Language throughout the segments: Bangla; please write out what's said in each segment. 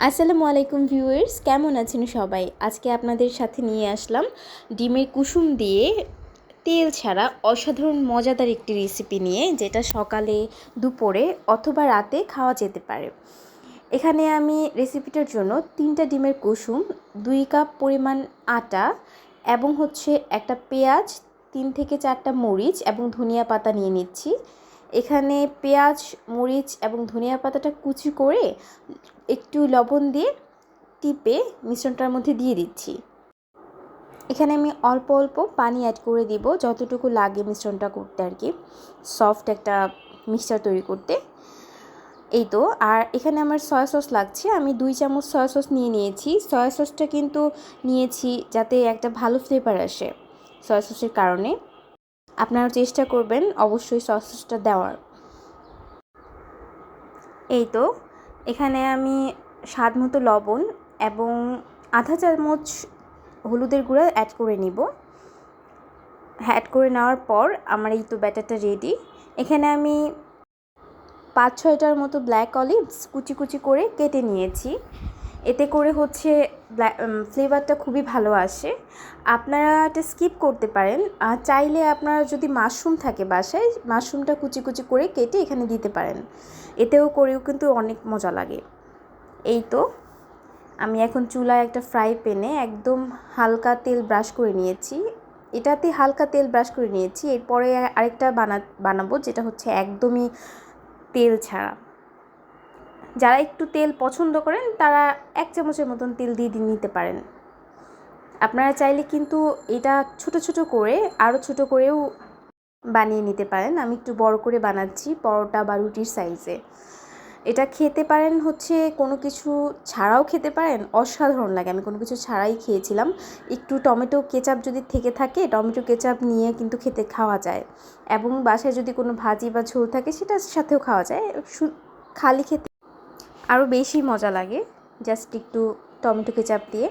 আসসালামু আলাইকুম ভিউয়ার্স, কেমন আছেন সবাই? আজকে আপনাদের সাথে নিয়ে আসলাম ডিমের কুসুম দিয়ে তেল ছাড়া অসাধারণ মজাদার একটি রেসিপি নিয়ে, যেটা সকালে, দুপুরে অথবা রাতে খাওয়া যেতে পারে। এখানে আমি রেসিপিটার জন্য 3টা ডিমের কুসুম, 2 কাপ পরিমাণ আটা এবং একটা পেঁয়াজ, 3 থেকে 4টা মরিচ এবং ধনিয়া পাতা নিয়ে নিচ্ছি। এখানে পেঁয়াজ, মরিচ এবং ধনিয়া পাতাটা কুচি করে একটু লবণ দিয়ে টিপে মিশ্রণটার মধ্যে দিয়ে দিচ্ছি। এখানে আমি অল্প অল্প পানি অ্যাড করে দিব, যতটুকু লাগে মিশ্রণটা করতে আর কি, সফট একটা মিক্সচার তৈরি করতে। এই তো। আর এখানে আমার সয়া সস লাগছে, আমি 2 চামচ সয়া সস নিয়েছি। সয়া সসটা কিন্তু নিয়েছি যাতে একটা ভালো ফ্লেভার আসে। সয়া সসের কারণে আপনারা চেষ্টা করবেন অবশ্যই সয়া সসটা দেওয়ার। এই তো, এখানে আমি স্বাদ মতো লবণ এবং আধা চামচ হলুদের গুঁড়া অ্যাড করে নিব। অ্যাড করে নেওয়ার পর আমার এই তো ব্যাটারটা রেডি। এখানে আমি 5-6টার মতো ব্ল্যাক অলিভস কুচি কুচি করে কেটে নিয়েছি। এতে করে ফ্লেভারটা খুবই ভালো আসে। আপনারা এটা স্কিপ করতে পারেন। চাইলে আপনারা যদি মাশরুম থাকে বাসায়, মাশরুমটা কুচি কুচি করে কেটে এখানে দিতে পারেন, এতেও করেও কিন্তু অনেক মজা লাগে। এই তো, আমি এখন চুলায় একটা ফ্রাই প্যানে একদম হালকা তেল ব্রাশ করে নিয়েছি। এটাতে হালকা তেল ব্রাশ করে নিয়েছি। এরপরে আরেকটা বানাবো, যেটা একদমই তেল ছাড়া। যারা একটু তেল পছন্দ করেন তারা 1 চামচের মতন তেল দিয়ে নিতে পারেন। আপনারা চাইলে কিন্তু এটা ছোট ছোট করে আরও ছোট করেও বানিয়ে নিতে পারেন। আমি একটু বড় করে বানাচ্ছি, পরোটা বা রুটির সাইজে। এটা খেতে পারেন কোনো কিছু ছাড়াও খেতে পারেন, অসাধারণ লাগে। আমি কোনো কিছু ছাড়াই খেয়েছিলাম। একটু টমেটো কেচাপ যদি থেকে থাকে, টমেটো কেচাপ নিয়ে কিন্তু খাওয়া যায়, এবং বাসায় যদি কোনো ভাজি বা ঝোল থাকে সেটার সাথেও খাওয়া যায়। খালি খেতে আরও বেশি মজা লাগে, জাস্ট একটু টমেটো কেচাপ দিয়ে।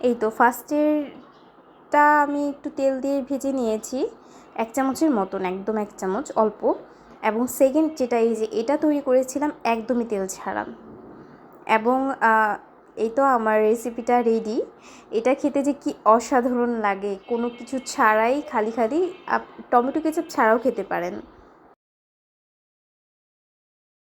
এই তো, ফার্স্টেরটা আমি একটু তেল দিয়ে ভেজে নিয়েছি 1 চামচের মতন, একদম 1 চামচ অল্প। এবং সেকেন্ড যেটা, এই যে এটা তৈরি করেছিলাম একদমই তেল ছাড়া। এবং এই তো আমার রেসিপিটা রেডি। এটা খেতে যে কি অসাধারণ লাগে, কোনো কিছু ছাড়াই, খালি টমেটো কেচাপ ছাড়াও খেতে পারেন।